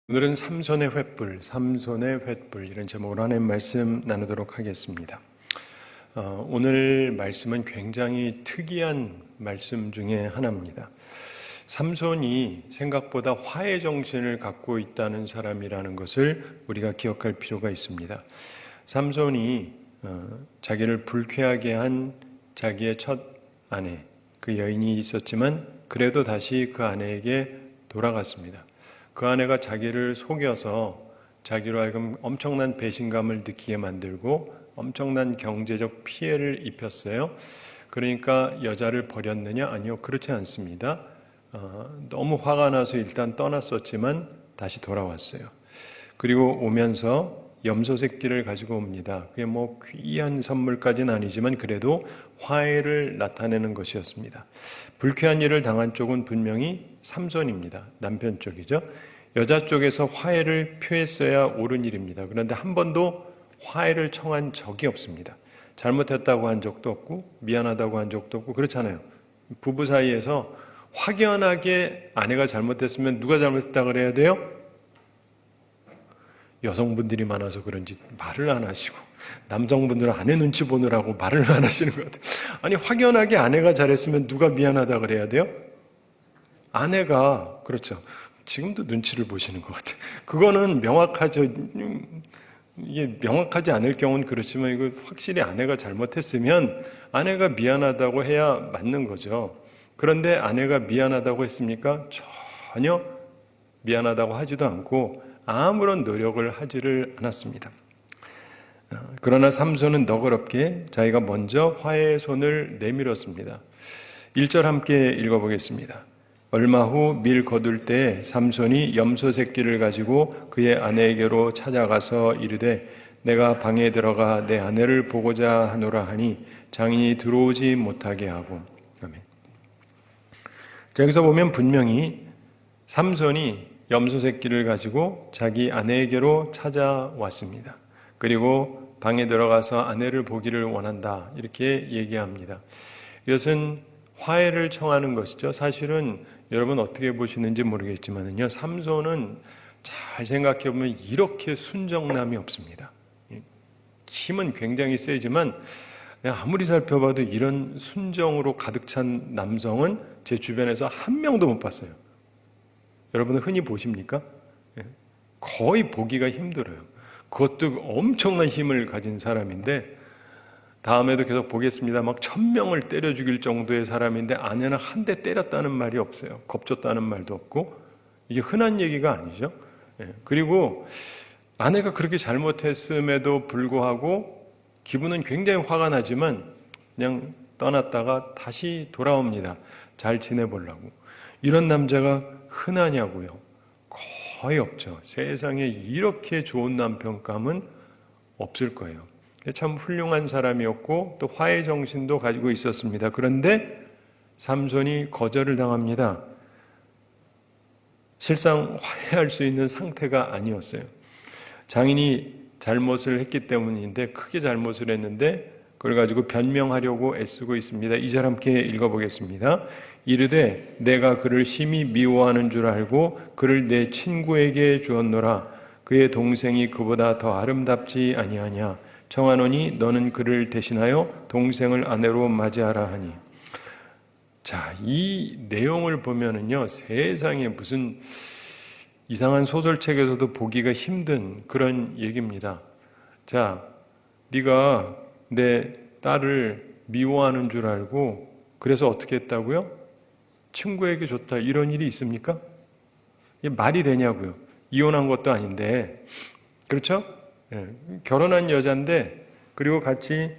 오늘은 삼손의 횃불 이런 제목으로 하나님 말씀 나누도록 하겠습니다. 오늘 말씀은 굉장히 특이한 말씀 중에 하나입니다. 삼손이 생각보다 화해 정신을 갖고 있다는 사람이라는 것을 우리가 기억할 필요가 있습니다. 삼손이 자기를 불쾌하게 한 자기의 첫 아내, 그 여인이 있었지만 그래도 다시 그 아내에게 돌아갔습니다. 그 아내가 자기를 속여서 자기로 하여금 엄청난 배신감을 느끼게 만들고 엄청난 경제적 피해를 입혔어요. 그러니까 여자를 버렸느냐? 아니요, 그렇지 않습니다. 너무 화가 나서 일단 떠났었지만 다시 돌아왔어요. 그리고 오면서 염소 새끼를 가지고 옵니다. 그게 뭐 귀한 선물까지는 아니지만 그래도 화해를 나타내는 것이었습니다. 불쾌한 일을 당한 쪽은 분명히 삼손입니다. 남편 쪽이죠. 여자 쪽에서 화해를 표했어야 옳은 일입니다. 그런데 한 번도 화해를 청한 적이 없습니다. 잘못했다고 한 적도 없고 미안하다고 한 적도 없고 그렇잖아요. 부부 사이에서 확연하게 아내가 잘못했으면 누가 잘못했다고 그래야 돼요? 여성분들이 많아서 그런지 말을 안 하시고 남성분들은 아내 눈치 보느라고 말을 안 하시는 것 같아요. 아니 확연하게 아내가 잘했으면 누가 미안하다 그래야 돼요? 아내가. 그렇죠. 지금도 눈치를 보시는 것 같아요. 그거는 명확하죠. 이게 명확하지 않을 경우는 그렇지만 이거 확실히 아내가 잘못했으면 아내가 미안하다고 해야 맞는 거죠. 그런데 아내가 미안하다고 했습니까? 전혀 미안하다고 하지도 않고 아무런 노력을 하지를 않았습니다. 그러나 삼손은 너그럽게 자기가 먼저 화해의 손을 내밀었습니다. 1절 함께 읽어보겠습니다. 얼마 후 밀 거둘 때 삼손이 염소 새끼를 가지고 그의 아내에게로 찾아가서 이르되 내가 방에 들어가 내 아내를 보고자 하노라 하니 장인이 들어오지 못하게 하고. 아멘. 여기서 보면 분명히 삼손이 염소 새끼를 가지고 자기 아내에게로 찾아왔습니다. 그리고 방에 들어가서 아내를 보기를 원한다 이렇게 얘기합니다. 이것은 화해를 청하는 것이죠. 사실은 여러분 어떻게 보시는지 모르겠지만요, 삼손은 잘 생각해 보면 이렇게 순정남이 없습니다. 힘은 굉장히 세지만 아무리 살펴봐도 이런 순정으로 가득 찬 남성은 제 주변에서 한 명도 못 봤어요. 여러분은 흔히 보십니까? 거의 보기가 힘들어요. 그것도 엄청난 힘을 가진 사람인데 다음에도 계속 보겠습니다. 막 1000명을 때려 죽일 정도의 사람인데 아내는 한 대 때렸다는 말이 없어요. 겁줬다는 말도 없고. 이게 흔한 얘기가 아니죠. 그리고 아내가 그렇게 잘못했음에도 불구하고 기분은 굉장히 화가 나지만 그냥 떠났다가 다시 돌아옵니다. 잘 지내보려고. 이런 남자가 흔하냐고요? 거의 없죠. 세상에 이렇게 좋은 남편감은 없을 거예요. 참 훌륭한 사람이었고 또 화해 정신도 가지고 있었습니다. 그런데 삼손이 거절을 당합니다. 실상 화해할 수 있는 상태가 아니었어요. 장인이 잘못을 했기 때문인데 크게 잘못을 했는데 그걸 가지고 변명하려고 애쓰고 있습니다. 2절 함께 읽어보겠습니다. 이르되 내가 그를 심히 미워하는 줄 알고 그를 내 친구에게 주었노라. 그의 동생이 그보다 더 아름답지 아니하냐. 청하노니 너는 그를 대신하여 동생을 아내로 맞이하라 하니. 자, 이 내용을 보면은요, 세상에 무슨 이상한 소설책에서도 보기가 힘든 그런 얘기입니다. 자, 네가 내 딸을 미워하는 줄 알고 그래서 어떻게 했다고요? 친구에게 줬다. 이런 일이 있습니까? 이게 말이 되냐고요? 이혼한 것도 아닌데. 그렇죠? 결혼한 여자인데 그리고 같이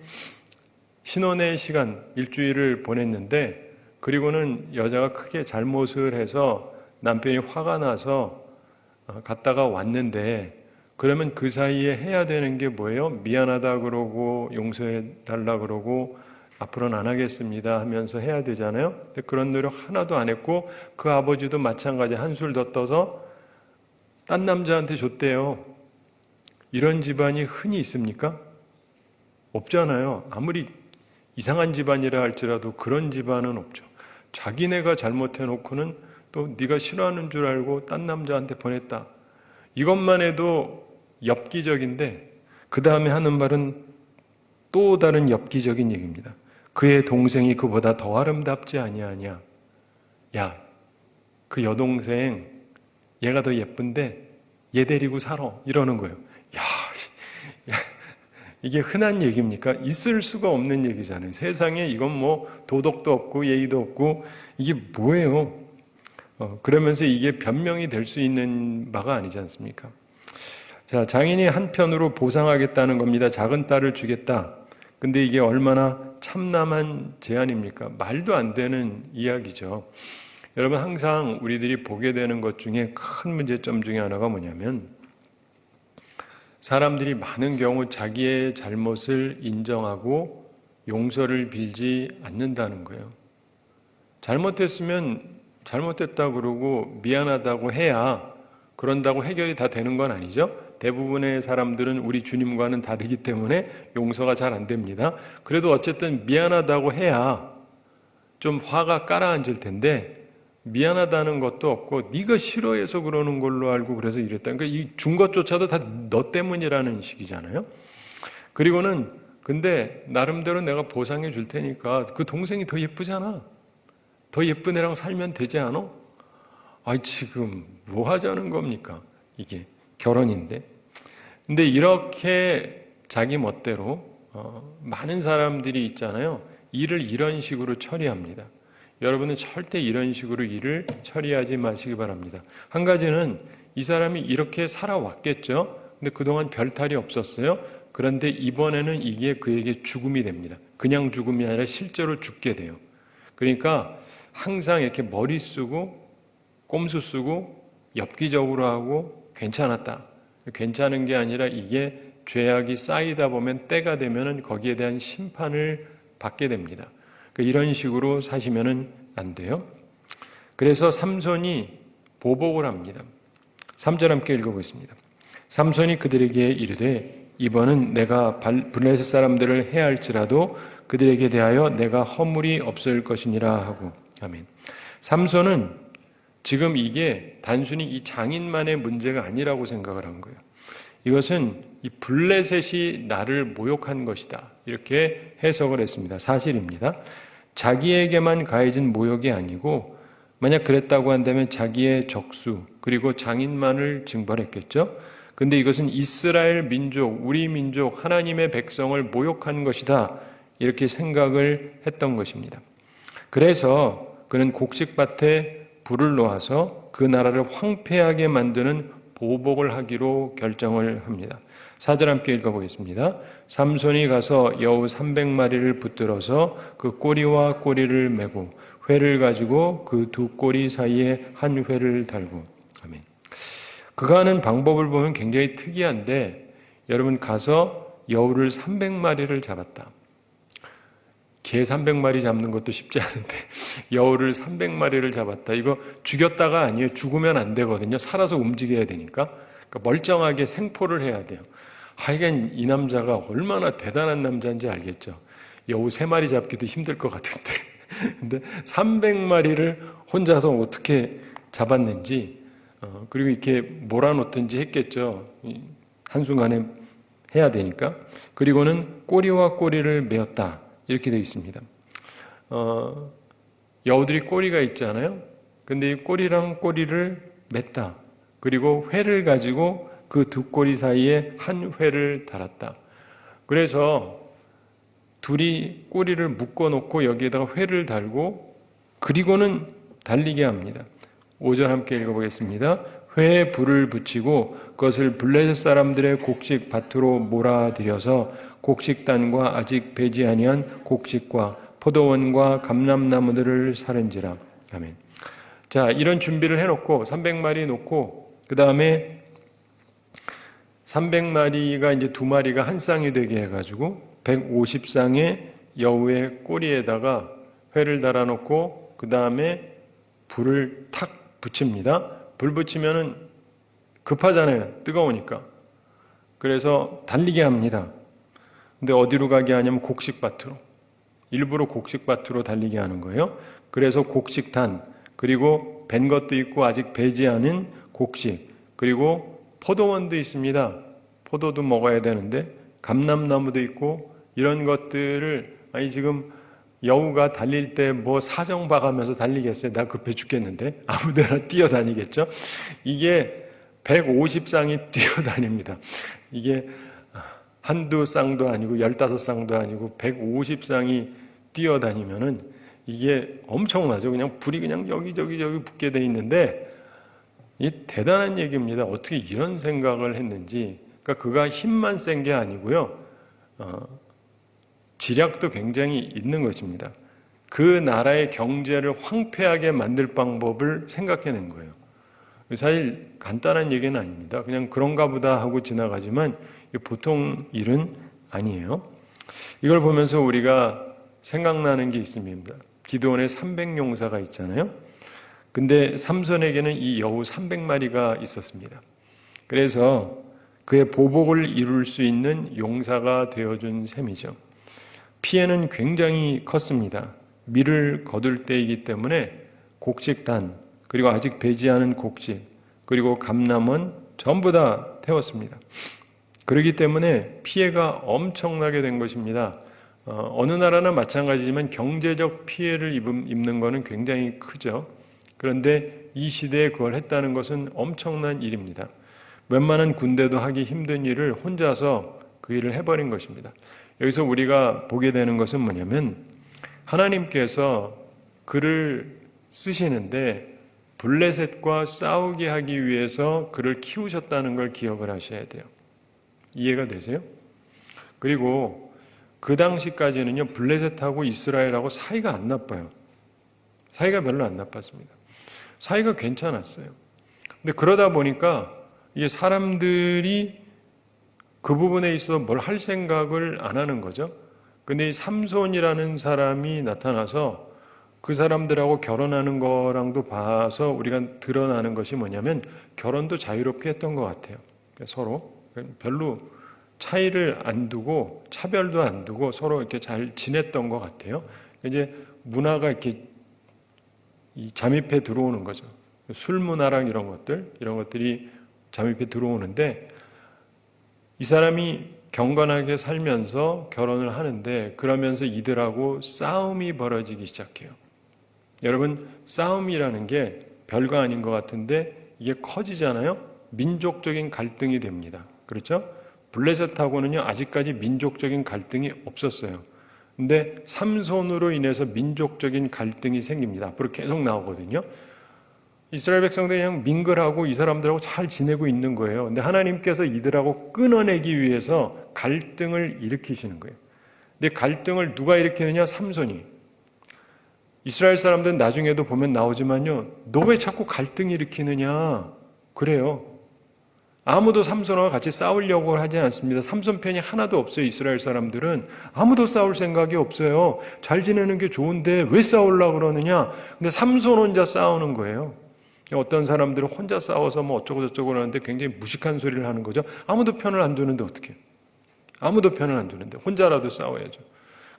신혼의 시간 일주일을 보냈는데 그리고는 여자가 크게 잘못을 해서 남편이 화가 나서 갔다가 왔는데 그러면 그 사이에 해야 되는 게 뭐예요? 미안하다 그러고 용서해 달라 그러고 앞으로는 안 하겠습니다 하면서 해야 되잖아요. 근데 그런 노력 하나도 안 했고 그 아버지도 마찬가지 한술 더 떠서 딴 남자한테 줬대요. 이런 집안이 흔히 있습니까? 없잖아요. 아무리 이상한 집안이라 할지라도 그런 집안은 없죠. 자기네가 잘못해놓고는 또 네가 싫어하는 줄 알고 딴 남자한테 보냈다. 이것만 해도 엽기적인데 그 다음에 하는 말은 또 다른 엽기적인 얘기입니다. 그의 동생이 그보다 더 아름답지 아니하냐. 야, 그 여동생 얘가 더 예쁜데 얘 데리고 살아. 이러는 거예요. 야, 이게 흔한 얘기입니까? 있을 수가 없는 얘기잖아요. 세상에 이건 뭐 도덕도 없고 예의도 없고 이게 뭐예요? 그러면서 이게 변명이 될 수 있는 바가 아니지 않습니까? 자, 장인이 한편으로 보상하겠다는 겁니다. 작은 딸을 주겠다. 근데 이게 얼마나 참남한 제안입니까? 말도 안 되는 이야기죠. 여러분, 항상 우리들이 보게 되는 것 중에 큰 문제점 중에 하나가 뭐냐면 사람들이 많은 경우 자기의 잘못을 인정하고 용서를 빌지 않는다는 거예요. 잘못했으면 잘못했다고 그러고 미안하다고 해야 그런다고 해결이 다 되는 건 아니죠. 대부분의 사람들은 우리 주님과는 다르기 때문에 용서가 잘 안 됩니다. 그래도 어쨌든 미안하다고 해야 좀 화가 가라앉을 텐데 미안하다는 것도 없고 네가 싫어해서 그러는 걸로 알고 그래서 이랬다. 그러니까 이 준 것조차도 다 너 때문이라는 식이잖아요. 그리고는 근데 나름대로 내가 보상해 줄 테니까 그 동생이 더 예쁘잖아. 더 예쁜 애랑 살면 되지 않아? 아이 지금 뭐 하자는 겁니까? 이게 결혼인데. 근데 이렇게 자기 멋대로 많은 사람들이 있잖아요. 일을 이런 식으로 처리합니다. 여러분은 절대 이런 식으로 일을 처리하지 마시기 바랍니다. 한 가지는 이 사람이 이렇게 살아왔겠죠. 근데 그동안 별탈이 없었어요. 그런데 이번에는 이게 그에게 죽음이 됩니다. 그냥 죽음이 아니라 실제로 죽게 돼요. 그러니까 항상 이렇게 머리 쓰고 꼼수 쓰고 엽기적으로 하고 괜찮았다. 괜찮은 게 아니라 이게 죄악이 쌓이다 보면 때가 되면은 거기에 대한 심판을 받게 됩니다. 이런 식으로 사시면은 안 돼요. 그래서 삼손이 보복을 합니다. 3절 함께 읽어보겠습니다. 삼손이 그들에게 이르되 이번은 내가 블레셋 사람들을 해할지라도 그들에게 대하여 내가 허물이 없을 것이니라 하고. 아멘. 삼손은 지금 이게 단순히 이 장인만의 문제가 아니라고 생각을 한 거예요. 이것은 이 블레셋이 나를 모욕한 것이다. 이렇게 해석을 했습니다. 사실입니다. 자기에게만 가해진 모욕이 아니고 만약 그랬다고 한다면 자기의 적수 그리고 장인만을 징벌했겠죠. 근데 이것은 이스라엘 민족, 우리 민족, 하나님의 백성을 모욕한 것이다. 이렇게 생각을 했던 것입니다. 그래서 그는 곡식밭에 불을 놓아서 그 나라를 황폐하게 만드는 보복을 하기로 결정을 합니다. 4절 함께 읽어보겠습니다. 삼손이 가서 여우 300마리를 붙들어서 그 꼬리와 꼬리를 메고 회를 가지고 그 두 꼬리 사이에 한 회를 달고. 아멘. 그가 하는 방법을 보면 굉장히 특이한데 여러분 가서 여우를 300마리를 잡았다. 개 300마리 잡는 것도 쉽지 않은데 여우를 300마리를 잡았다. 이거 죽였다가 아니에요. 죽으면 안 되거든요. 살아서 움직여야 되니까. 그러니까 멀쩡하게 생포를 해야 돼요. 하여간 이 남자가 얼마나 대단한 남자인지 알겠죠. 여우 3마리 잡기도 힘들 것 같은데 근데 300마리를 혼자서 어떻게 잡았는지 그리고 이렇게 몰아놓든지 했겠죠. 한순간에 해야 되니까. 그리고는 꼬리와 꼬리를 메었다. 이렇게 되어 있습니다. 여우들이 꼬리가 있잖아요. 근데 이 꼬리랑 꼬리를 맸다. 그리고 회를 가지고 그 두 꼬리 사이에 한 회를 달았다. 그래서 둘이 꼬리를 묶어놓고 여기에다가 회를 달고 그리고는 달리게 합니다. 5절 함께 읽어보겠습니다. 회에 불을 붙이고 그것을 블레셋 사람들의 곡식 밭으로 몰아들여서 곡식단과 아직 배지 아니한 곡식과 포도원과 감람나무들을 사른지라. 아멘. 자, 이런 준비를 해놓고 300마리 놓고 그 다음에 300마리가 이제 2마리가 한 쌍이 되게 해가지고 150쌍의 여우의 꼬리에다가 회를 달아놓고 그 다음에 불을 탁 붙입니다. 불 붙이면은 급하잖아요. 뜨거우니까. 그래서 달리게 합니다. 근데 어디로 가게 하냐면 곡식밭으로. 일부러 곡식밭으로 달리게 하는 거예요. 그래서 곡식단, 그리고 밴 것도 있고 아직 배지 않은 곡식, 그리고 포도원도 있습니다. 포도도 먹어야 되는데 감람나무도 있고 이런 것들을 아니 지금 여우가 달릴 때 뭐 사정 봐가면서 달리겠어요? 나 급해 죽겠는데 아무데나 뛰어다니겠죠? 이게 150쌍이 뛰어다닙니다. 이게 한두 쌍도 아니고 15쌍도 아니고 150쌍이 뛰어다니면은 이게 엄청나죠. 그냥 불이 그냥 여기저기 붙게 돼 있는데 이 대단한 얘기입니다. 어떻게 이런 생각을 했는지. 그러니까 그가 힘만 센 게 아니고요. 지략도 굉장히 있는 것입니다. 그 나라의 경제를 황폐하게 만들 방법을 생각해낸 거예요. 사실 간단한 얘기는 아닙니다. 그냥 그런가 보다 하고 지나가지만 보통 일은 아니에요. 이걸 보면서 우리가 생각나는 게 있습니다. 기드온의 300용사가 있잖아요. 근데 삼손에게는 이 여우 300마리가 있었습니다. 그래서 그의 보복을 이룰 수 있는 용사가 되어준 셈이죠. 피해는 굉장히 컸습니다. 밀을 거둘 때이기 때문에 곡식단, 그리고 아직 배지 않은 곡식, 그리고 감남은 전부 다 태웠습니다. 그렇기 때문에 피해가 엄청나게 된 것입니다. 어느 나라나 마찬가지지만 경제적 피해를 입는 것은 굉장히 크죠. 그런데 이 시대에 그걸 했다는 것은 엄청난 일입니다. 웬만한 군대도 하기 힘든 일을 혼자서 그 일을 해버린 것입니다. 여기서 우리가 보게 되는 것은 뭐냐면 하나님께서 그를 쓰시는데 블레셋과 싸우게 하기 위해서 그를 키우셨다는 걸 기억을 하셔야 돼요. 이해가 되세요? 그리고 그 당시까지는요, 블레셋하고 이스라엘하고 사이가 안 나빠요. 사이가 별로 안 나빴습니다. 사이가 괜찮았어요. 근데 그러다 보니까 이게 사람들이 그 부분에 있어서 뭘 할 생각을 안 하는 거죠. 근데 이 삼손이라는 사람이 나타나서 그 사람들하고 결혼하는 거랑도 봐서 우리가 드러나는 것이 뭐냐면 결혼도 자유롭게 했던 것 같아요. 서로 별로 차이를 안 두고 차별도 안 두고 서로 이렇게 잘 지냈던 것 같아요. 이제 문화가 이렇게 잠입해 들어오는 거죠. 술 문화랑 이런 것들이 잠입해 들어오는데 이 사람이 경건하게 살면서 결혼을 하는데 그러면서 이들하고 싸움이 벌어지기 시작해요. 여러분, 싸움이라는 게 별거 아닌 것 같은데 이게 커지잖아요. 민족적인 갈등이 됩니다. 그렇죠? 블레셋하고는요 아직까지 민족적인 갈등이 없었어요. 근데 삼손으로 인해서 민족적인 갈등이 생깁니다. 앞으로 계속 나오거든요. 이스라엘 백성들이 그냥 민글하고 이 사람들하고 잘 지내고 있는 거예요. 근데 하나님께서 이들하고 끊어내기 위해서 갈등을 일으키시는 거예요. 근데 갈등을 누가 일으키느냐? 삼손이. 이스라엘 사람들은 나중에도 보면 나오지만요. 너 왜 자꾸 갈등 일으키느냐? 그래요. 아무도 삼손과 같이 싸우려고 하지 않습니다. 삼손 편이 하나도 없어요. 이스라엘 사람들은 아무도 싸울 생각이 없어요. 잘 지내는 게 좋은데 왜 싸우려고 그러느냐? 근데 삼손 혼자 싸우는 거예요. 어떤 사람들은 혼자 싸워서 뭐 어쩌고 저쩌고 하는데 굉장히 무식한 소리를 하는 거죠. 아무도 편을 안 두는데 어떻게? 아무도 편을 안 두는데 혼자라도 싸워야죠.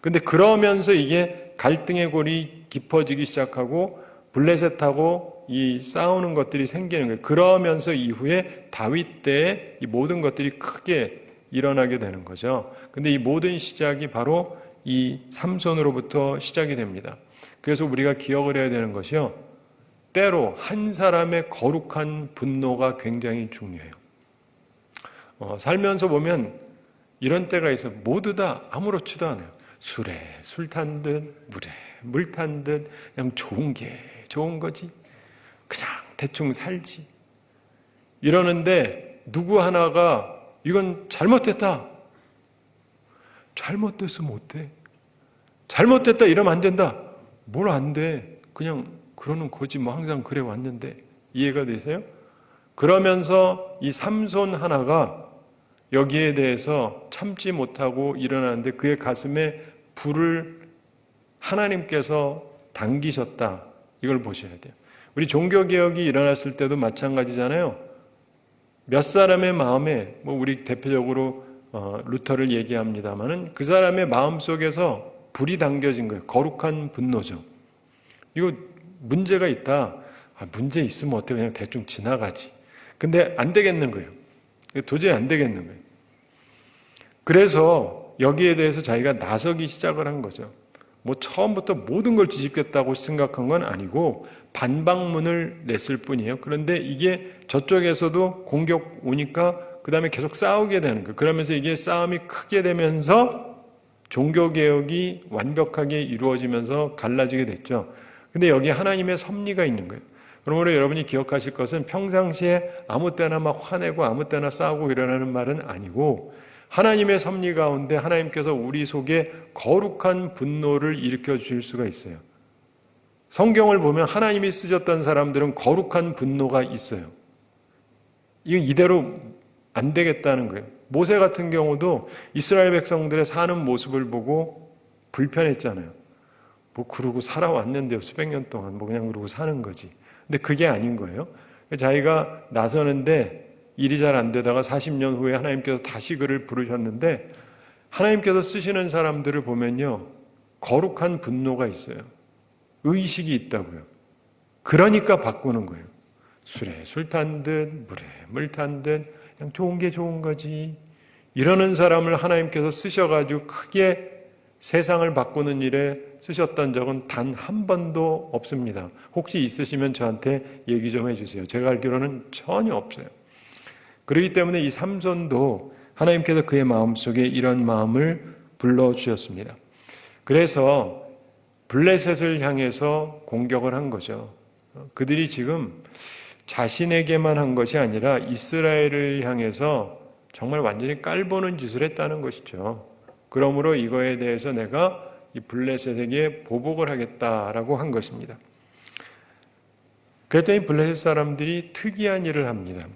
근데 그러면서 이게 갈등의 골이 깊어지기 시작하고 블레셋하고 이 싸우는 것들이 생기는 거예요. 그러면서 이후에 다윗 때에 이 모든 것들이 크게 일어나게 되는 거죠. 근데 이 모든 시작이 바로 이 삼손으로부터 시작이 됩니다. 그래서 우리가 기억을 해야 되는 것이요. 때로 한 사람의 거룩한 분노가 굉장히 중요해요. 살면서 보면 이런 때가 있어요. 모두 다 아무렇지도 않아요. 술에 술 탄 듯, 물에 물 탄 듯, 그냥 좋은 게 좋은 거지. 그냥 대충 살지. 이러는데 누구 하나가 이건 잘못됐다. 잘못됐으면 어때? 잘못됐다 이러면 안 된다. 뭘 안 돼. 그냥 그러는 거지 뭐 항상 그래 왔는데. 이해가 되세요? 그러면서 이 삼손 하나가 여기에 대해서 참지 못하고 일어나는데 그의 가슴에 불을 하나님께서 당기셨다. 이걸 보셔야 돼요. 우리 종교개혁이 일어났을 때도 마찬가지잖아요. 몇 사람의 마음에, 뭐 우리 대표적으로 루터를 얘기합니다마는 그 사람의 마음 속에서 불이 당겨진 거예요. 거룩한 분노죠. 이거 문제가 있다. 문제 있으면 어때? 그냥 대충 지나가지. 근데 안 되겠는 거예요. 도저히 안 되겠는 거예요. 그래서 여기에 대해서 자기가 나서기 시작을 한 거죠. 뭐 처음부터 모든 걸 뒤집겠다고 생각한 건 아니고 반박문을 냈을 뿐이에요. 그런데 이게 저쪽에서도 공격 오니까 그 다음에 계속 싸우게 되는 거예요. 그러면서 이게 싸움이 크게 되면서 종교개혁이 완벽하게 이루어지면서 갈라지게 됐죠. 근데 여기 하나님의 섭리가 있는 거예요. 그러므로 여러분이 기억하실 것은 평상시에 아무 때나 막 화내고 아무 때나 싸우고 이러라는 말은 아니고 하나님의 섭리 가운데 하나님께서 우리 속에 거룩한 분노를 일으켜 주실 수가 있어요. 성경을 보면 하나님이 쓰셨던 사람들은 거룩한 분노가 있어요. 이거 이대로 안 되겠다는 거예요. 모세 같은 경우도 이스라엘 백성들의 사는 모습을 보고 불편했잖아요. 뭐 그러고 살아왔는데요. 수백 년 동안 뭐 그냥 그러고 사는 거지. 근데 그게 아닌 거예요. 자기가 나서는데 일이 잘 안 되다가 40년 후에 하나님께서 다시 그를 부르셨는데 하나님께서 쓰시는 사람들을 보면요. 거룩한 분노가 있어요. 의식이 있다고요. 그러니까 바꾸는 거예요. 술에 술 탄 듯 물에 물 탄 듯 그냥 좋은 게 좋은 거지. 이러는 사람을 하나님께서 쓰셔가지고 크게 세상을 바꾸는 일에 쓰셨던 적은 단 한 번도 없습니다. 혹시 있으시면 저한테 얘기 좀 해주세요. 제가 알기로는 전혀 없어요. 그렇기 때문에 이 삼손도 하나님께서 그의 마음속에 이런 마음을 불러주셨습니다. 그래서 블레셋을 향해서 공격을 한 거죠. 그들이 지금 자신에게만 한 것이 아니라 이스라엘을 향해서 정말 완전히 깔보는 짓을 했다는 것이죠. 그러므로 이거에 대해서 내가 이 블레셋에게 보복을 하겠다라고 한 것입니다. 그랬더니 블레셋 사람들이 특이한 일을 합니다.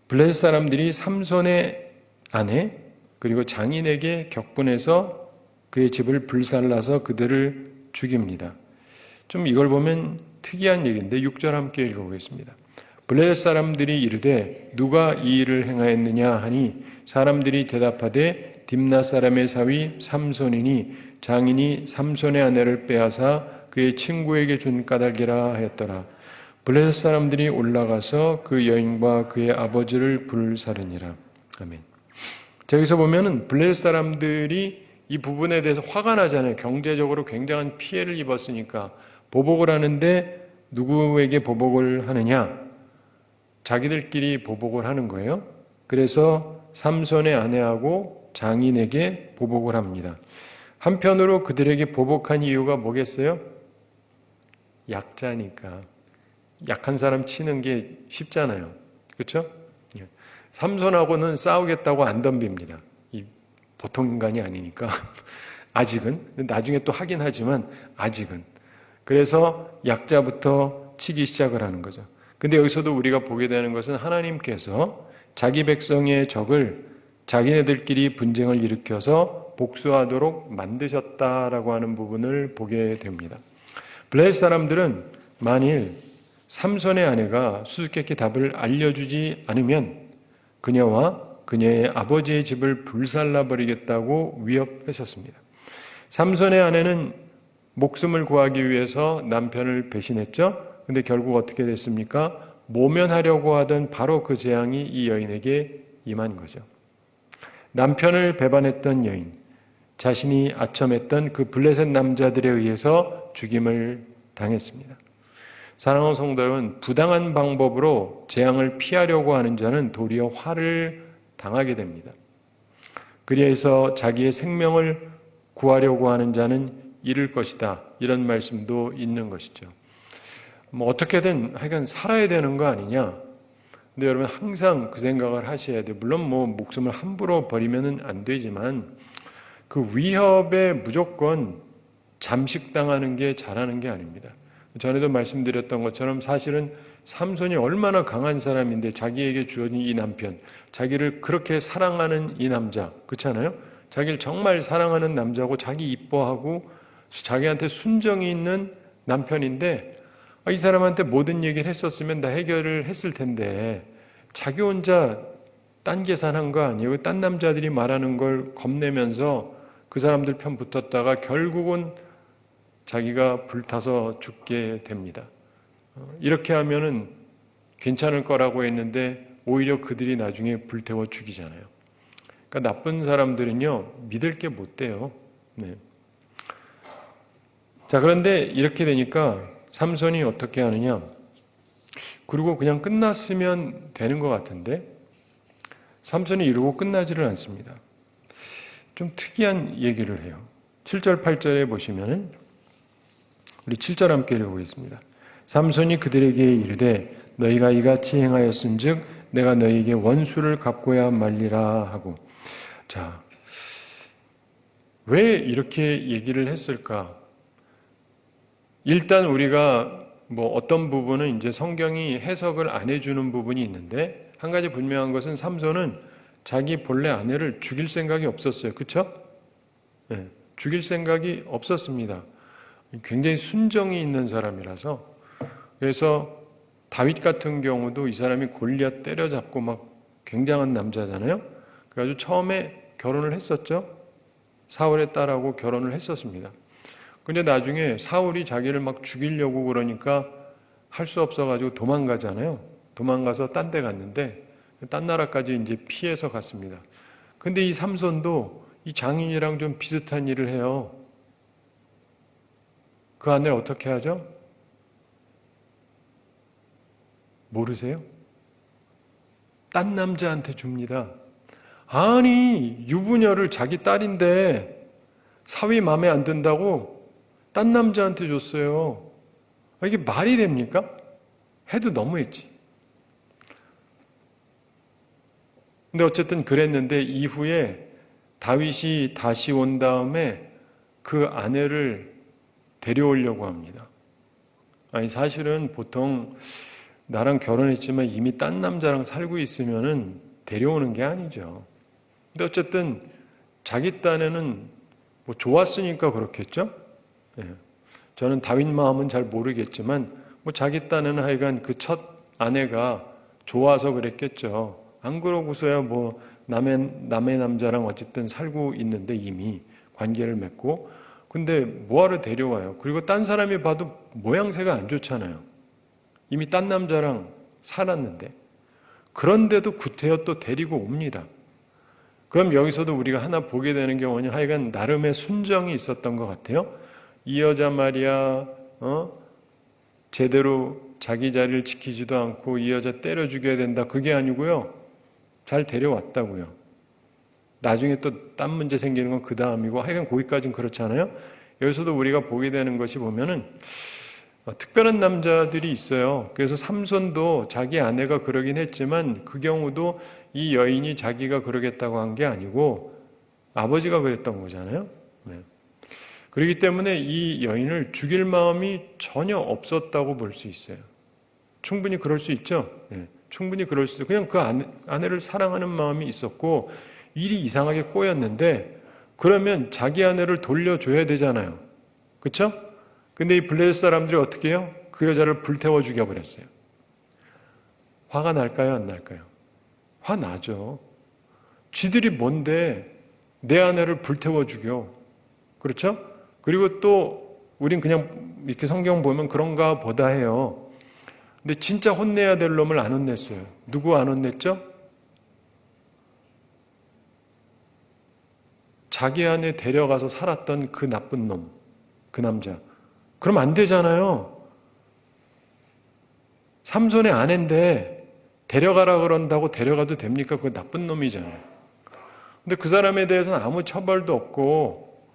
블레셋 사람들이 삼손의 아내 그리고 장인에게 격분해서 그의 집을 불살라서 그들을 죽입니다. 좀 이걸 보면 특이한 얘기인데 6절 함께 읽어보겠습니다. 블레셋 사람들이 이르되 누가 이 일을 행하였느냐 하니 사람들이 대답하되 딥나 사람의 사위 삼손이니 장인이 삼손의 아내를 빼앗아 그의 친구에게 준 까닭이라 하였더라. 블레셋 사람들이 올라가서 그 여인과 그의 아버지를 불사르니라. 아멘. 여기서 보면은 블레셋 사람들이 이 부분에 대해서 화가 나잖아요. 경제적으로 굉장한 피해를 입었으니까 보복을 하는데 누구에게 보복을 하느냐? 자기들끼리 보복을 하는 거예요. 그래서 삼손의 아내하고 장인에게 보복을 합니다. 한편으로 그들에게 보복한 이유가 뭐겠어요? 약자니까. 약한 사람 치는 게 쉽잖아요. 그렇죠? 삼손하고는 싸우겠다고 안 덤빕니다. 이 보통 인간이 아니니까. 아직은. 나중에 또 하긴 하지만 아직은. 그래서 약자부터 치기 시작을 하는 거죠. 근데 여기서도 우리가 보게 되는 것은 하나님께서 자기 백성의 적을 자기네들끼리 분쟁을 일으켜서 복수하도록 만드셨다라고 하는 부분을 보게 됩니다. 블레셋 사람들은 만일 삼손의 아내가 수수께끼 답을 알려주지 않으면 그녀와 그녀의 아버지의 집을 불살라 버리겠다고 위협했었습니다. 삼손의 아내는 목숨을 구하기 위해서 남편을 배신했죠. 근데 결국 어떻게 됐습니까? 모면하려고 하던 바로 그 재앙이 이 여인에게 임한 거죠. 남편을 배반했던 여인, 자신이 아첨했던 그 블레셋 남자들에 의해서 죽임을 당했습니다. 사랑하는 성도 여러분, 부당한 방법으로 재앙을 피하려고 하는 자는 도리어 화를 당하게 됩니다. 그래서 자기의 생명을 구하려고 하는 자는 잃을 것이다. 이런 말씀도 있는 것이죠. 뭐 어떻게든 하여간 살아야 되는 거 아니냐. 근데 여러분 항상 그 생각을 하셔야 돼요. 물론 뭐 목숨을 함부로 버리면은 안 되지만 그 위협에 무조건 잠식당하는 게 잘하는 게 아닙니다. 전에도 말씀드렸던 것처럼 사실은 삼손이 얼마나 강한 사람인데 자기에게 주어진 이 남편, 자기를 그렇게 사랑하는 이 남자, 그렇잖아요? 자기를 정말 사랑하는 남자고 자기 이뻐하고 자기한테 순정이 있는 남편인데 이 사람한테 모든 얘기를 했었으면 다 해결을 했을 텐데 자기 혼자 딴 계산한 거 아니에요? 딴 남자들이 말하는 걸 겁내면서 그 사람들 편 붙었다가 결국은 자기가 불타서 죽게 됩니다. 이렇게 하면은 괜찮을 거라고 했는데 오히려 그들이 나중에 불태워 죽이잖아요. 그러니까 나쁜 사람들은요, 믿을 게 못 돼요. 네. 자, 그런데 이렇게 되니까 삼손이 어떻게 하느냐? 그리고 그냥 끝났으면 되는 것 같은데 삼손이 이러고 끝나지를 않습니다. 좀 특이한 얘기를 해요. 7절, 8절에 보시면은 우리 7절 함께 읽어보겠습니다. 삼손이 그들에게 이르되 너희가 이같이 행하였은즉 내가 너희에게 원수를 갚고야 말리라 하고. 자, 왜 이렇게 얘기를 했을까? 일단 우리가 어떤 부분은 이제 성경이 해석을 안 해주는 부분이 있는데 한 가지 분명한 것은 삼손은 자기 본래 아내를 죽일 생각이 없었어요. 그렇죠? 네, 죽일 생각이 없었습니다. 굉장히 순정이 있는 사람이라서. 그래서 다윗 같은 경우도 이 사람이 골리앗 때려잡고 막 굉장한 남자잖아요. 그래가지고 처음에 결혼을 했었죠. 사울의 딸하고 결혼을 했었습니다. 근데 나중에 사울이 자기를 막 죽이려고 그러니까 할 수 없어가지고 도망가잖아요. 도망가서 딴 데 갔는데 딴 나라까지 이제 피해서 갔습니다. 근데 이 삼손도 이 장인이랑 좀 비슷한 일을 해요. 그 아내를 어떻게 하죠? 모르세요? 딴 남자한테 줍니다. 아니, 유부녀를 자기 딸인데 사위 마음에 안 든다고 딴 남자한테 줬어요. 이게 말이 됩니까? 해도 너무했지. 근데 어쨌든 그랬는데 이후에 다윗이 다시 온 다음에 그 아내를 데려오려고 합니다. 아니, 사실은 보통 나랑 결혼했지만 이미 딴 남자랑 살고 있으면은 데려오는 게 아니죠. 근데 어쨌든 자기 딴에는 좋았으니까 그렇겠죠? 예. 저는 다윗 마음은 잘 모르겠지만 자기 딴에는 하여간 그 첫 아내가 좋아서 그랬겠죠. 안 그러고서야 남의 남자랑 어쨌든 살고 있는데 이미 관계를 맺고. 근데 뭐하러 데려와요? 그리고 딴 사람이 봐도 모양새가 안 좋잖아요. 이미 딴 남자랑 살았는데. 그런데도 구태여 또 데리고 옵니다. 그럼 여기서도 우리가 하나 보게 되는 경우는 하여간 나름의 순정이 있었던 것 같아요. 이 여자 말이야, 제대로 자기 자리를 지키지도 않고 이 여자 때려 죽여야 된다. 그게 아니고요. 잘 데려왔다고요. 나중에 또 딴 문제 생기는 건 그 다음이고 하여간 거기까지는 그렇잖아요. 여기서도 우리가 보게 되는 것이 보면은 특별한 남자들이 있어요. 그래서 삼손도 자기 아내가 그러긴 했지만 그 경우도 이 여인이 자기가 그러겠다고 한 게 아니고 아버지가 그랬던 거잖아요. 네. 그렇기 때문에 이 여인을 죽일 마음이 전혀 없었다고 볼 수 있어요. 충분히 그럴 수 있죠. 네. 충분히 그럴 수 있어요. 그냥 그 아내를 사랑하는 마음이 있었고 일이 이상하게 꼬였는데 그러면 자기 아내를 돌려줘야 되잖아요. 그렇죠? 근데 이 블레셋 사람들이 어떻게 해요? 그 여자를 불태워 죽여버렸어요. 화가 날까요? 안 날까요? 화 나죠. 쥐들이 뭔데 내 아내를 불태워 죽여. 그렇죠? 그리고 또 우린 그냥 이렇게 성경 보면 그런가 보다 해요. 근데 진짜 혼내야 될 놈을 안 혼냈어요. 누구 안 혼냈죠? 자기 안에 데려가서 살았던 그 나쁜 놈, 그 남자. 그럼 안 되잖아요. 삼손의 아내인데 데려가라 그런다고 데려가도 됩니까? 그거 나쁜 놈이잖아요. 근데 그 사람에 대해서는 아무 처벌도 없고,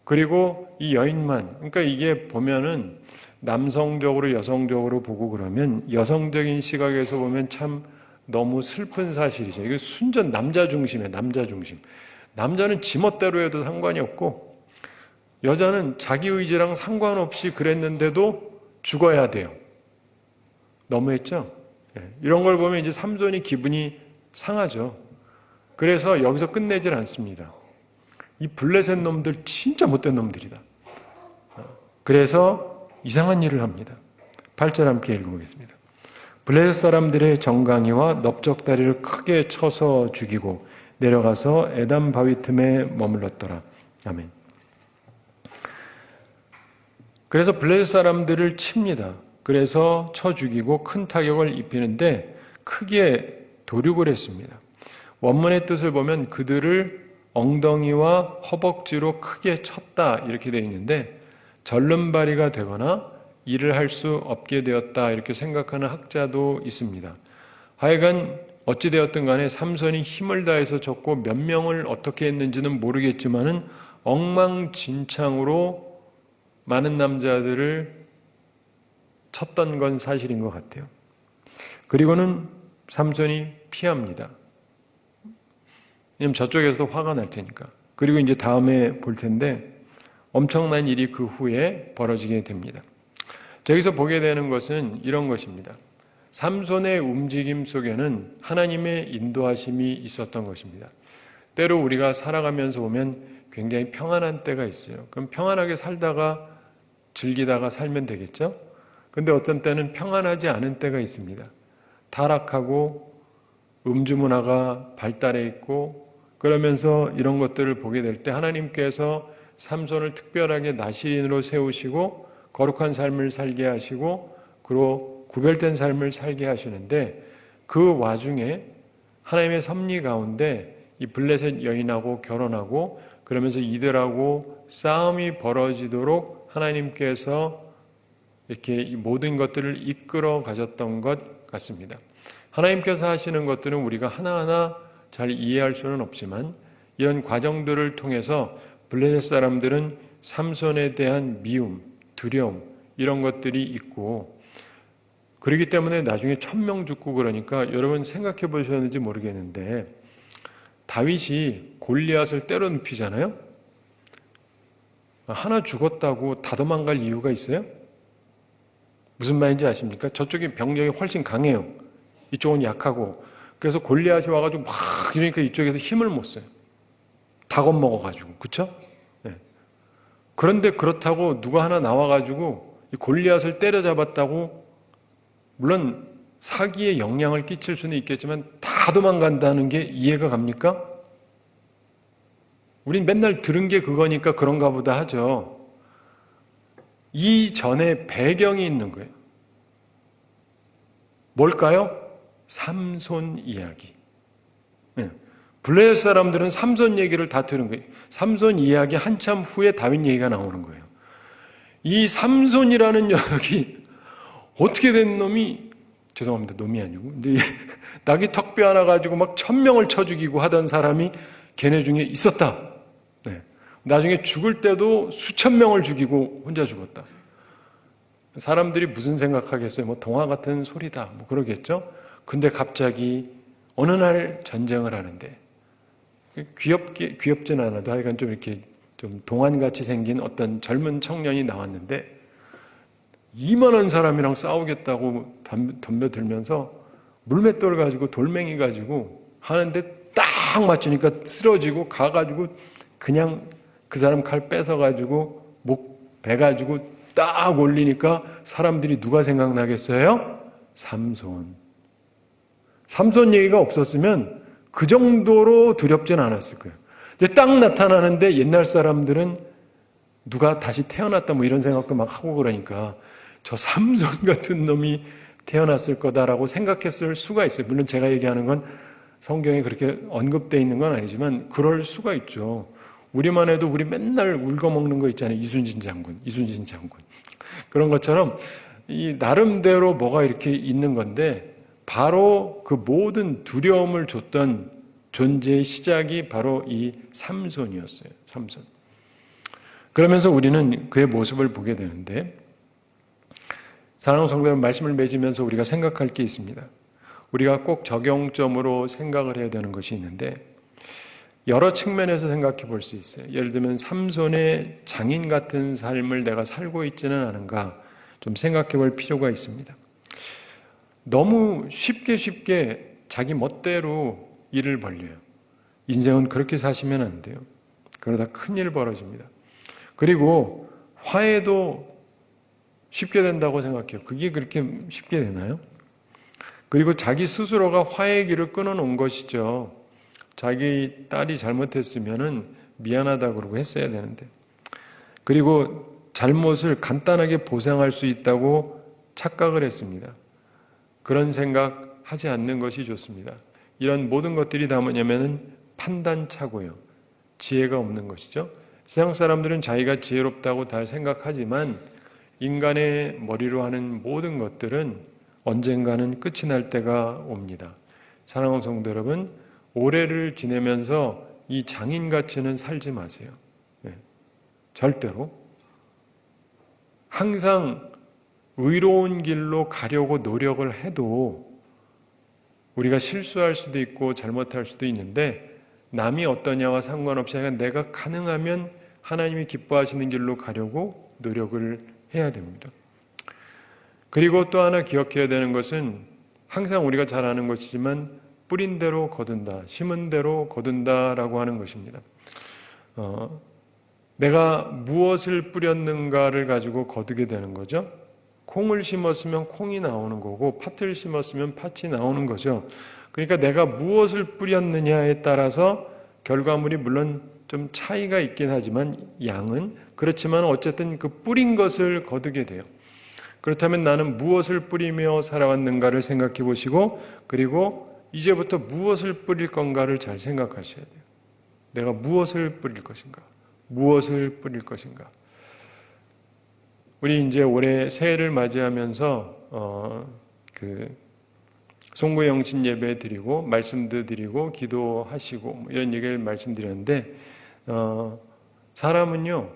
그리고 이 여인만, 그러니까 이게 보면은 남성적으로 여성적으로 보고 그러면 여성적인 시각에서 보면 참 너무 슬픈 사실이죠. 이게 순전 남자 중심이에요. 남자 중심. 남자는 지멋대로 해도 상관이 없고 여자는 자기 의지랑 상관없이 그랬는데도 죽어야 돼요. 너무했죠? 이런 걸 보면 이제 삼손이 기분이 상하죠. 그래서 여기서 끝내질 않습니다. 이 블레셋 놈들 진짜 못된 놈들이다. 그래서 이상한 일을 합니다. 8절 함께 읽어보겠습니다. 블레셋 사람들의 정강이와 넓적다리를 크게 쳐서 죽이고 내려가서 에담 바위 틈에 머물렀더라. 아멘. 그래서 블레셋 사람들을 칩니다. 그래서 쳐 죽이고 큰 타격을 입히는데 크게 도륙을 했습니다. 원문의 뜻을 보면 그들을 엉덩이와 허벅지로 크게 쳤다 이렇게 되어 있는데 절름발이가 되거나 일을 할 수 없게 되었다 이렇게 생각하는 학자도 있습니다. 하여간 어찌되었든 간에 삼손이 힘을 다해서 쳤고 몇 명을 어떻게 했는지는 모르겠지만은 엉망진창으로 많은 남자들을 쳤던 건 사실인 것 같아요. 그리고는 삼손이 피합니다. 왜냐면 저쪽에서도 화가 날 테니까. 그리고 이제 다음에 볼 텐데 엄청난 일이 그 후에 벌어지게 됩니다. 저기서 보게 되는 것은 이런 것입니다. 삼손의 움직임 속에는 하나님의 인도하심이 있었던 것입니다. 때로 우리가 살아가면서 보면 굉장히 평안한 때가 있어요. 그럼 평안하게 살다가 즐기다가 살면 되겠죠? 근데 어떤 때는 평안하지 않은 때가 있습니다. 타락하고 음주문화가 발달해 있고 그러면서 이런 것들을 보게 될 때 하나님께서 삼손을 특별하게 나시린으로 세우시고 거룩한 삶을 살게 하시고 그리고 구별된 삶을 살게 하시는데 그 와중에 하나님의 섭리 가운데 이 블레셋 여인하고 결혼하고 그러면서 이들하고 싸움이 벌어지도록 하나님께서 이렇게 이 모든 것들을 이끌어 가셨던 것 같습니다. 하나님께서 하시는 것들은 우리가 하나하나 잘 이해할 수는 없지만 이런 과정들을 통해서 블레셋 사람들은 삼손에 대한 미움, 두려움 이런 것들이 있고 그렇기 때문에 나중에 1000명 죽고 그러니까 여러분 생각해 보셨는지 모르겠는데 다윗이 골리앗을 때려 눕히잖아요. 하나 죽었다고 다 도망갈 이유가 있어요? 무슨 말인지 아십니까? 저쪽이 병력이 훨씬 강해요. 이쪽은 약하고. 그래서 골리앗이 와가지고 막 이러니까 이쪽에서 힘을 못 써요. 다 겁먹어가지고. 그쵸? 네. 그런데 그렇다고 누가 하나 나와가지고 이 골리앗을 때려잡았다고 물론 사기에 영향을 끼칠 수는 있겠지만 다 도망간다는 게 이해가 갑니까? 우린 맨날 들은 게 그거니까 그런가 보다 하죠. 이전에 배경이 있는 거예요. 뭘까요? 삼손 이야기. 네. 블레셋 사람들은 삼손 얘기를 다 들은 거예요. 삼손 이야기 한참 후에 다윗 얘기가 나오는 거예요. 이 삼손이라는 녀석이 어떻게 된 놈이 죄송합니다. 놈이 아니고 근데 낙이 턱뼈 하나 가지고 막 1000명을 쳐 죽이고 하던 사람이 걔네 중에 있었다. 네. 나중에 죽을 때도 수천 명을 죽이고 혼자 죽었다. 사람들이 무슨 생각하겠어요? 뭐 동화 같은 소리다. 뭐 그러겠죠? 근데 갑자기 어느 날 전쟁을 하는데 귀엽진 않아도 하여간 좀 이렇게 좀 동안같이 생긴 어떤 젊은 청년이 나왔는데 이만한 사람이랑 싸우겠다고 덤벼들면서 물맷돌 가지고 돌멩이 가지고 하는데 딱 맞추니까 쓰러지고 가가지고 그냥 그 사람 칼 뺏어가지고 목 베가지고 딱 올리니까 사람들이 누가 생각나겠어요? 삼손. 삼손 얘기가 없었으면 그 정도로 두렵진 않았을 거예요. 근데 딱 나타나는데 옛날 사람들은 누가 다시 태어났다 뭐 이런 생각도 막 하고 그러니까 저 삼손 같은 놈이 태어났을 거다라고 생각했을 수가 있어요. 물론 제가 얘기하는 건 성경에 그렇게 언급되어 있는 건 아니지만 그럴 수가 있죠. 우리만 해도 우리 맨날 울거먹는 거 있잖아요. 이순신 장군. 그런 것처럼 이 나름대로 뭐가 이렇게 있는 건데 바로 그 모든 두려움을 줬던 존재의 시작이 바로 이 삼손이었어요. 삼손. 그러면서 우리는 그의 모습을 보게 되는데 사랑하는 성도 여러분, 말씀을 맺으면서 우리가 생각할 게 있습니다. 우리가 꼭 적용점으로 생각을 해야 되는 것이 있는데 여러 측면에서 생각해 볼 수 있어요. 예를 들면 삼손의 장인 같은 삶을 내가 살고 있지는 않은가 좀 생각해 볼 필요가 있습니다. 너무 쉽게 자기 멋대로 일을 벌려요. 인생은 그렇게 사시면 안 돼요. 그러다 큰일 벌어집니다. 그리고 화해도 쉽게 된다고 생각해요. 그게 그렇게 쉽게 되나요? 그리고 자기 스스로가 화해의 길을 끊어놓은 것이죠. 자기 딸이 잘못했으면은 미안하다 그러고 했어야 되는데. 그리고 잘못을 간단하게 보상할 수 있다고 착각을 했습니다. 그런 생각 하지 않는 것이 좋습니다. 이런 모든 것들이 다 뭐냐면은 판단차고요. 지혜가 없는 것이죠. 세상 사람들은 자기가 지혜롭다고 다 생각하지만 인간의 머리로 하는 모든 것들은 언젠가는 끝이 날 때가 옵니다. 사랑하는 성도 여러분, 올해를 지내면서 이 장인같이는 살지 마세요. 네. 절대로. 항상 의로운 길로 가려고 노력을 해도 우리가 실수할 수도 있고 잘못할 수도 있는데 남이 어떠냐와 상관없이 내가 가능하면 하나님이 기뻐하시는 길로 가려고 노력을 해야 됩니다. 그리고 또 하나 기억해야 되는 것은 항상 우리가 잘 아는 것이지만 뿌린 대로 거둔다, 심은 대로 거둔다라고 하는 것입니다. 내가 무엇을 뿌렸는가를 가지고 거두게 되는 거죠. 콩을 심었으면 콩이 나오는 거고 팥을 심었으면 팥이 나오는 거죠. 그러니까 내가 무엇을 뿌렸느냐에 따라서 결과물이 물론 좀 차이가 있긴 하지만 양은 그렇지만 어쨌든 그 뿌린 것을 거두게 돼요. 그렇다면 나는 무엇을 뿌리며 살아왔는가를 생각해 보시고 그리고 이제부터 무엇을 뿌릴 건가를 잘 생각하셔야 돼요. 내가 무엇을 뿌릴 것인가? 무엇을 뿌릴 것인가? 우리 이제 올해 새해를 맞이하면서 송구 영신 예배 드리고 말씀도 드리고 기도하시고 이런 얘기를 말씀드렸는데 사람은요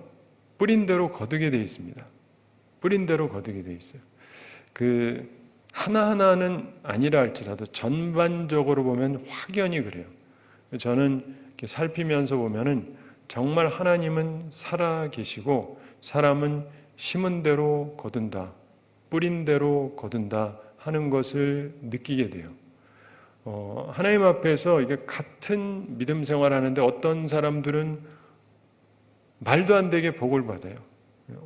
뿌린 대로 거두게 돼 있습니다. 뿌린 대로 거두게 돼 있어요. 그 하나하나는 아니라 할지라도 전반적으로 보면 확연히 그래요. 저는 이렇게 살피면서 보면은 정말 하나님은 살아 계시고 사람은 심은 대로 거둔다, 뿌린 대로 거둔다 하는 것을 느끼게 돼요. 하나님 앞에서 이게 같은 믿음 생활하는데 어떤 사람들은 말도 안 되게 복을 받아요.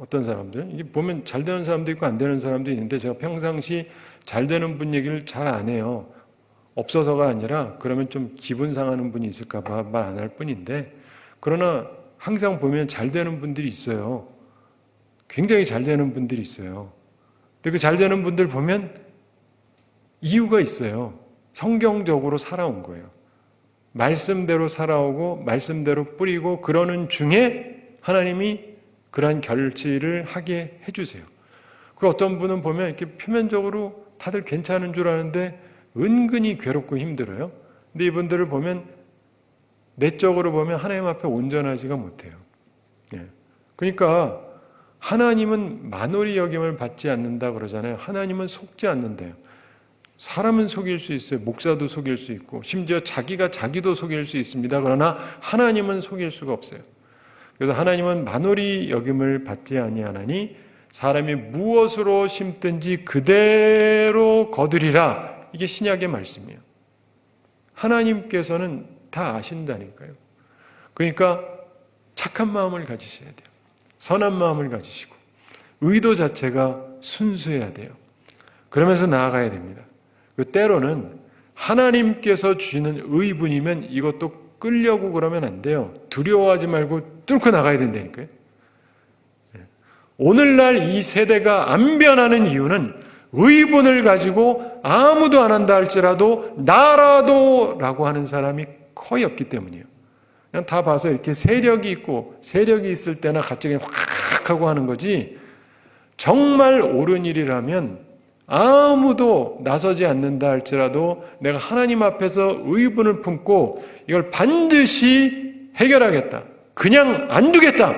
어떤 사람들은 이게 보면 잘 되는 사람도 있고 안 되는 사람도 있는데 제가 평상시 잘 되는 분 얘기를 잘 안 해요. 없어서가 아니라 그러면 좀 기분 상하는 분이 있을까 봐 말 안 할 뿐인데 그러나 항상 보면 잘 되는 분들이 있어요. 굉장히 잘 되는 분들이 있어요. 근데 그 잘 되는 분들 보면 이유가 있어요. 성경적으로 살아온 거예요. 말씀대로 살아오고 말씀대로 뿌리고 그러는 중에 하나님이 그러한 결실을 하게 해주세요. 그 어떤 분은 보면 이렇게 표면적으로 다들 괜찮은 줄 아는데 은근히 괴롭고 힘들어요. 근데 이분들을 보면 내적으로 보면 하나님 앞에 온전하지가 못해요. 그러니까 하나님은 만홀히 여김을 받지 않는다 그러잖아요. 하나님은 속지 않는데요. 사람은 속일 수 있어요. 목사도 속일 수 있고 심지어 자기가 자기도 속일 수 있습니다. 그러나 하나님은 속일 수가 없어요. 그래서 하나님은 만홀히 여김을 받지 아니하나니 사람이 무엇으로 심든지 그대로 거두리라. 이게 신약의 말씀이에요. 하나님께서는 다 아신다니까요. 그러니까 착한 마음을 가지셔야 돼요. 선한 마음을 가지시고 의도 자체가 순수해야 돼요. 그러면서 나아가야 됩니다. 그 때로는 하나님께서 주시는 의분이면 이것도 끌려고 그러면 안 돼요. 두려워하지 말고 뚫고 나가야 된다니까요. 오늘날 이 세대가 안 변하는 이유는 의분을 가지고 아무도 안 한다 할지라도 나라도 라고 하는 사람이 거의 없기 때문이에요. 그냥 다 봐서 이렇게 세력이 있고 세력이 있을 때나 갑자기 확 하고 하는 거지 정말 옳은 일이라면 아무도 나서지 않는다 할지라도 내가 하나님 앞에서 의분을 품고 이걸 반드시 해결하겠다. 그냥 안 두겠다.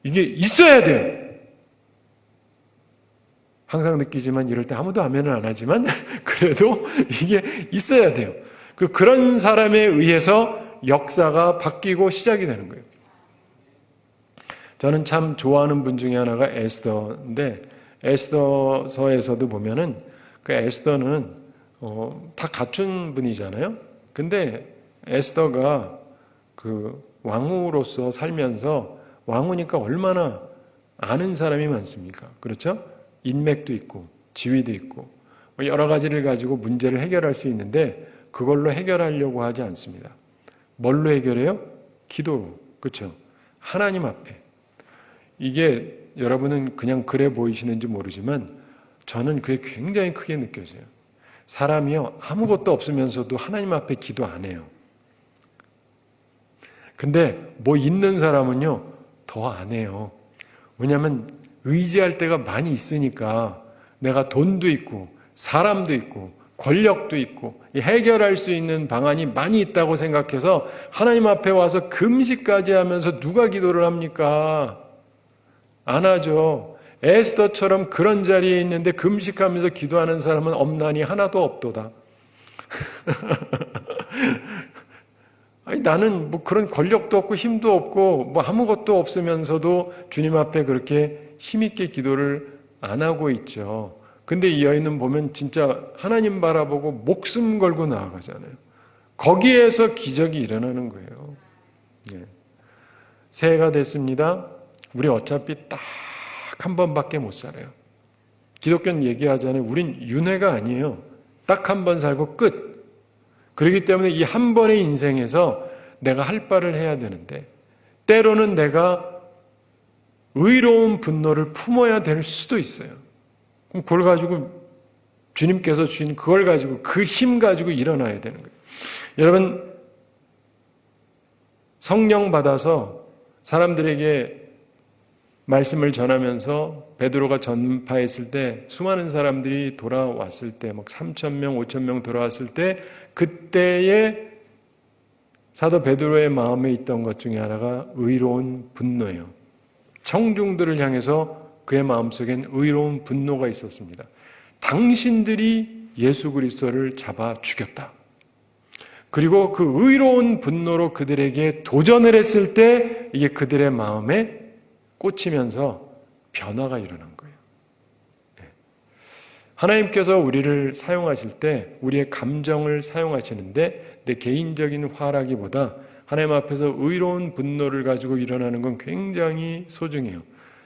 이게 있어야 돼요. 항상 느끼지만 이럴 때 아무도 아멘을 안 하지만 그래도 이게 있어야 돼요. 그런 사람에 의해서 역사가 바뀌고 시작이 되는 거예요. 저는 참 좋아하는 분 중에 하나가 에스더인데 에스더서에서도 보면은 그 에스더는 다 갖춘 분이잖아요. 근데 에스더가 그 왕후로서 살면서 왕후니까 얼마나 아는 사람이 많습니까? 그렇죠? 인맥도 있고 지위도 있고 여러 가지를 가지고 문제를 해결할 수 있는데 그걸로 해결하려고 하지 않습니다. 뭘로 해결해요? 기도로. 그렇죠? 하나님 앞에. 이게 여러분은 그냥 그래 보이시는지 모르지만 저는 그게 굉장히 크게 느껴져요. 사람이요, 아무것도 없으면서도 하나님 앞에 기도 안 해요. 근데 뭐 있는 사람은요, 더 안 해요. 왜냐하면 의지할 때가 많이 있으니까 내가 돈도 있고 사람도 있고 권력도 있고 해결할 수 있는 방안이 많이 있다고 생각해서 하나님 앞에 와서 금식까지 하면서 누가 기도를 합니까? 안 하죠. 에스더처럼 그런 자리에 있는데 금식하면서 기도하는 사람은 없나니 하나도 없도다. 아니, 나는 뭐 그런 권력도 없고 힘도 없고 뭐 아무것도 없으면서도 주님 앞에 그렇게 힘있게 기도를 안 하고 있죠. 근데 이 여인은 보면 진짜 하나님 바라보고 목숨 걸고 나아가잖아요. 거기에서 기적이 일어나는 거예요. 예. 새해가 됐습니다. 우리 어차피 딱 한 번밖에 못 살아요. 기독교는 얘기하잖아요. 우린 윤회가 아니에요. 딱 한 번 살고 끝. 그렇기 때문에 이 한 번의 인생에서 내가 할 바를 해야 되는데 때로는 내가 의로운 분노를 품어야 될 수도 있어요. 그럼 그걸 가지고 주님께서 주신 그걸 가지고 그 힘 가지고 일어나야 되는 거예요. 여러분, 성령 받아서 사람들에게 말씀을 전하면서 베드로가 전파했을 때 수많은 사람들이 돌아왔을 때 막 3,000명, 5,000명 돌아왔을 때 그때의 사도 베드로의 마음에 있던 것 중에 하나가 의로운 분노예요. 청중들을 향해서 그의 마음속엔 의로운 분노가 있었습니다. 당신들이 예수 그리스도를 잡아 죽였다. 그리고 그 의로운 분노로 그들에게 도전을 했을 때 이게 그들의 마음에 꽂히면서 변화가 일어난 거예요. 하나님께서 우리를 사용하실 때 우리의 감정을 사용하시는데 내 개인적인 화라기보다 하나님 앞에서 의로운 분노를 가지고 일어나는 건 굉장히 소중해요.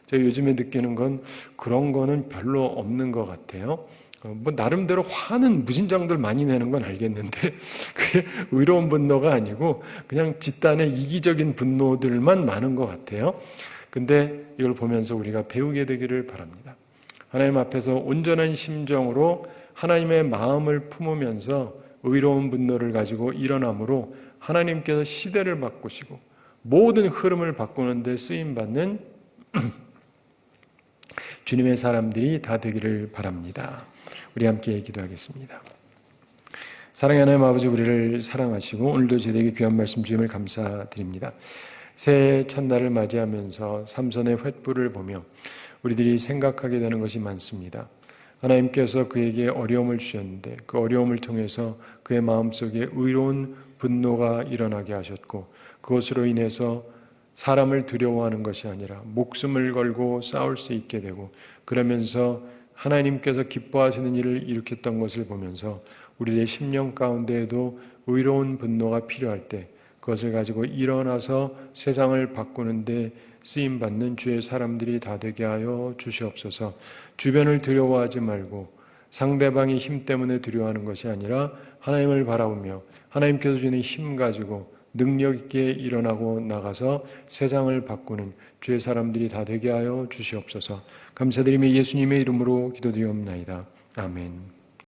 제가 요즘에 느끼는 건 그런 거는 별로 없는 것 같아요. 뭐 나름대로 화는 무진장들 많이 내는 건 알겠는데 그게 의로운 분노가 아니고 그냥 집단의 이기적인 분노들만 많은 것 같아요. 근데 이걸 보면서 우리가 배우게 되기를 바랍니다. 하나님 앞에서 온전한 심정으로 하나님의 마음을 품으면서 의로운 분노를 가지고 일어남으로 하나님께서 시대를 바꾸시고 모든 흐름을 바꾸는 데 쓰임받는 주님의 사람들이 다 되기를 바랍니다. 우리 함께 기도하겠습니다. 사랑의 하나님 아버지, 우리를 사랑하시고 오늘도 저희에게 귀한 말씀 주임을 감사드립니다. 새해 첫날을 맞이하면서 삼손의 횃불을 보며 우리들이 생각하게 되는 것이 많습니다. 하나님께서 그에게 어려움을 주셨는데 그 어려움을 통해서 그의 마음속에 의로운 분노가 일어나게 하셨고 그것으로 인해서 사람을 두려워하는 것이 아니라 목숨을 걸고 싸울 수 있게 되고 그러면서 하나님께서 기뻐하시는 일을 일으켰던 것을 보면서 우리의 심령 가운데에도 의로운 분노가 필요할 때 그것을 가지고 일어나서 세상을 바꾸는데 쓰임받는 주의 사람들이 다 되게 하여 주시옵소서. 주변을 두려워하지 말고 상대방의 힘 때문에 두려워하는 것이 아니라 하나님을 바라보며 하나님께서 주는 힘 가지고 능력 있게 일어나고 나가서 세상을 바꾸는 주의 사람들이 다 되게 하여 주시옵소서. 감사드리며 예수님의 이름으로 기도드리옵나이다. 아멘.